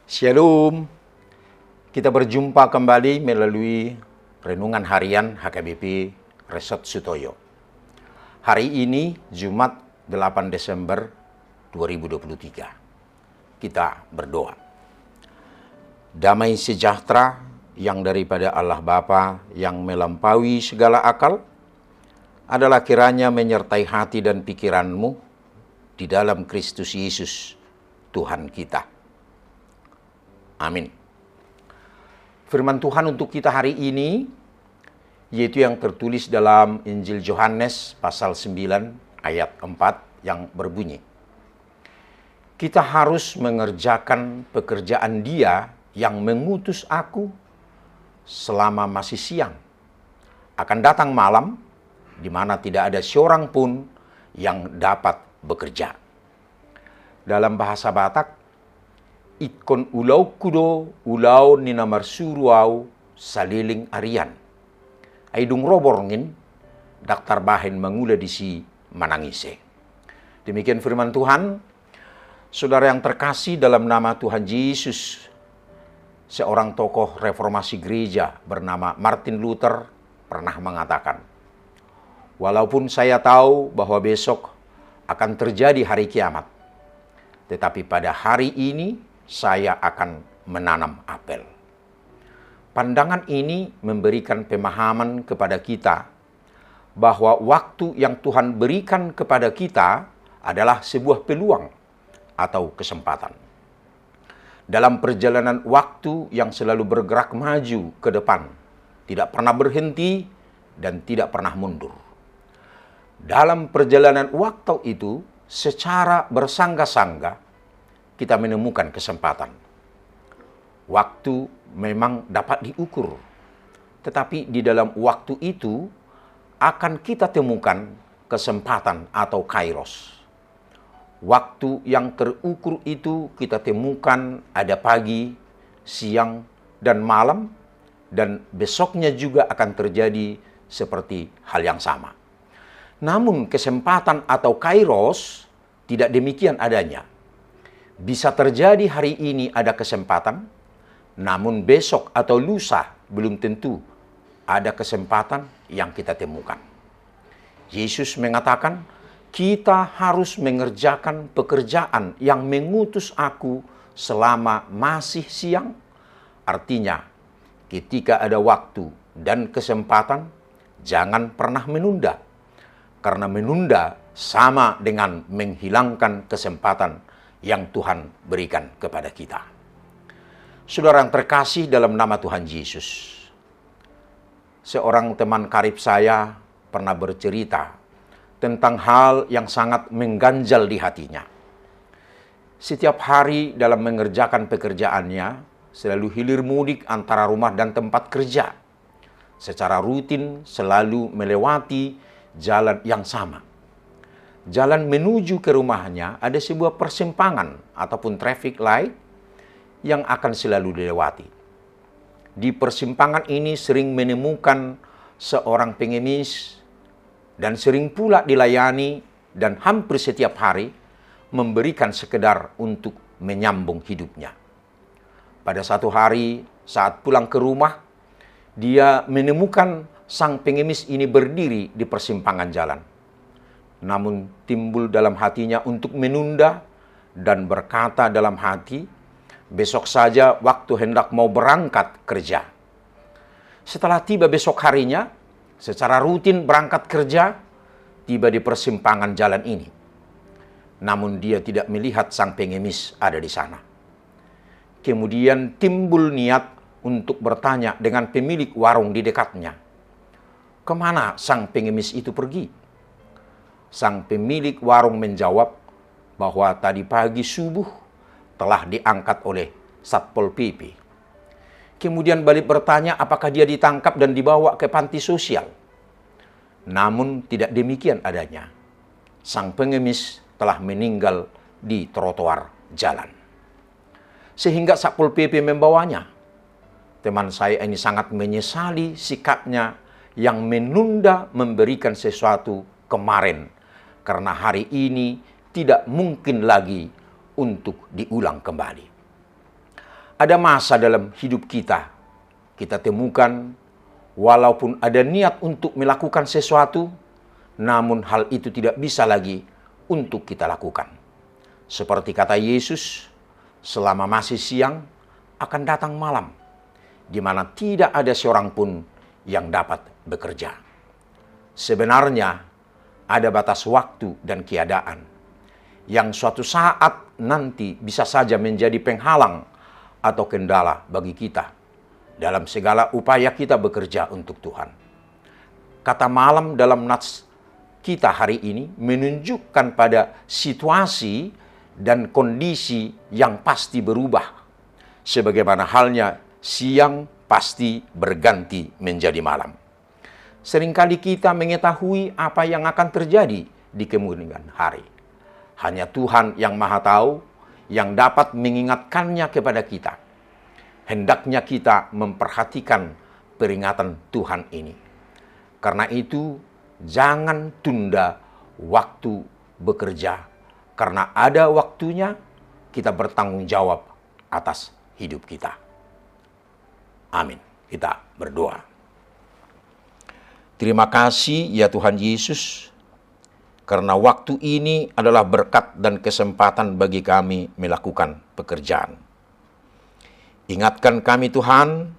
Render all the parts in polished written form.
Shalom, kita berjumpa kembali melalui Renungan Harian HKBP Resort Sutoyo. Hari ini Jumat 8 Desember 2023. Kita berdoa. Damai sejahtera yang daripada Allah Bapa yang melampaui segala akal adalah kiranya menyertai hati dan pikiranmu di dalam Kristus Yesus Tuhan kita. Amin. Firman Tuhan untuk kita hari ini, yaitu yang tertulis dalam Injil Yohanes pasal 9 ayat 4 yang berbunyi, kita harus mengerjakan pekerjaan Dia yang mengutus aku selama masih siang. Akan datang malam, di mana tidak ada seorang pun yang dapat bekerja. Dalam bahasa Batak, ikon ulau kudo ulau nina marsuruau saliling arian. Aidung roborngin daktar bahen mangula disi manangise. Demikian firman Tuhan. Saudara yang terkasih, dalam nama Tuhan Yesus, seorang tokoh reformasi gereja bernama Martin Luther pernah mengatakan, walaupun saya tahu bahwa besok akan terjadi hari kiamat, tetapi pada hari ini saya akan menanam apel. Pandangan ini memberikan pemahaman kepada kita bahwa waktu yang Tuhan berikan kepada kita adalah sebuah peluang atau kesempatan. Dalam perjalanan waktu yang selalu bergerak maju ke depan, tidak pernah berhenti dan tidak pernah mundur. Dalam perjalanan waktu itu, secara bersangga-sangga, kita menemukan kesempatan. Waktu memang dapat diukur, tetapi di dalam waktu itu akan kita temukan kesempatan atau kairos. Waktu yang terukur itu kita temukan ada pagi, siang, dan malam, dan besoknya juga akan terjadi seperti hal yang sama. Namun kesempatan atau kairos tidak demikian adanya. Bisa terjadi hari ini ada kesempatan, namun besok atau lusa belum tentu ada kesempatan yang kita temukan. Yesus mengatakan, kita harus mengerjakan pekerjaan yang mengutus aku selama masih siang. Artinya, ketika ada waktu dan kesempatan, jangan pernah menunda. Karena menunda sama dengan menghilangkan kesempatan yang Tuhan berikan kepada kita. Saudara yang terkasih dalam nama Tuhan Yesus, seorang teman karib saya pernah bercerita tentang hal yang sangat mengganjal di hatinya. Setiap hari dalam mengerjakan pekerjaannya, selalu hilir mudik antara rumah dan tempat kerja. Secara rutin selalu melewati jalan yang sama. Jalan menuju ke rumahnya ada sebuah persimpangan ataupun traffic light yang akan selalu dilewati. Di persimpangan ini sering menemukan seorang pengemis dan sering pula dilayani dan hampir setiap hari memberikan sekedar untuk menyambung hidupnya. Pada satu hari saat pulang ke rumah, dia menemukan sang pengemis ini berdiri di persimpangan jalan. Namun timbul dalam hatinya untuk menunda dan berkata dalam hati, besok saja waktu hendak mau berangkat kerja. Setelah tiba besok harinya, secara rutin berangkat kerja, tiba di persimpangan jalan ini. Namun dia tidak melihat sang pengemis ada di sana. Kemudian timbul niat untuk bertanya dengan pemilik warung di dekatnya. Kemana sang pengemis itu pergi? Sang pemilik warung menjawab bahwa tadi pagi subuh telah diangkat oleh Satpol PP. Kemudian balik bertanya apakah dia ditangkap dan dibawa ke panti sosial. Namun tidak demikian adanya. Sang pengemis telah meninggal di trotoar jalan. Sehingga Satpol PP membawanya. Teman saya ini sangat menyesali sikapnya yang menunda memberikan sesuatu kemarin. Karena hari ini tidak mungkin lagi untuk diulang kembali. Ada masa dalam hidup kita temukan walaupun ada niat untuk melakukan sesuatu, namun hal itu tidak bisa lagi untuk kita lakukan. Seperti kata Yesus, selama masih siang akan datang malam, di mana tidak ada seorang pun yang dapat bekerja. Sebenarnya ada batas waktu dan keadaan yang suatu saat nanti bisa saja menjadi penghalang atau kendala bagi kita dalam segala upaya kita bekerja untuk Tuhan. Kata malam dalam nats kita hari ini menunjukkan pada situasi dan kondisi yang pasti berubah. Sebagaimana halnya siang pasti berganti menjadi malam. Seringkali kita mengetahui apa yang akan terjadi di kemudian hari. Hanya Tuhan yang Maha Tahu yang dapat mengingatkannya kepada kita. Hendaknya kita memperhatikan peringatan Tuhan ini. Karena itu, jangan tunda waktu bekerja. Karena ada waktunya kita bertanggung jawab atas hidup kita. Amin. Kita berdoa. Terima kasih ya Tuhan Yesus, karena waktu ini adalah berkat dan kesempatan bagi kami melakukan pekerjaan. Ingatkan kami Tuhan,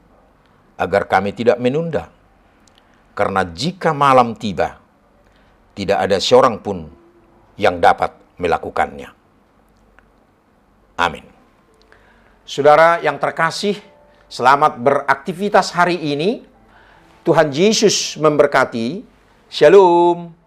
agar kami tidak menunda. Karena jika malam tiba, tidak ada seorang pun yang dapat melakukannya. Amin. Saudara yang terkasih, selamat beraktivitas hari ini. Tuhan Yesus memberkati. Shalom.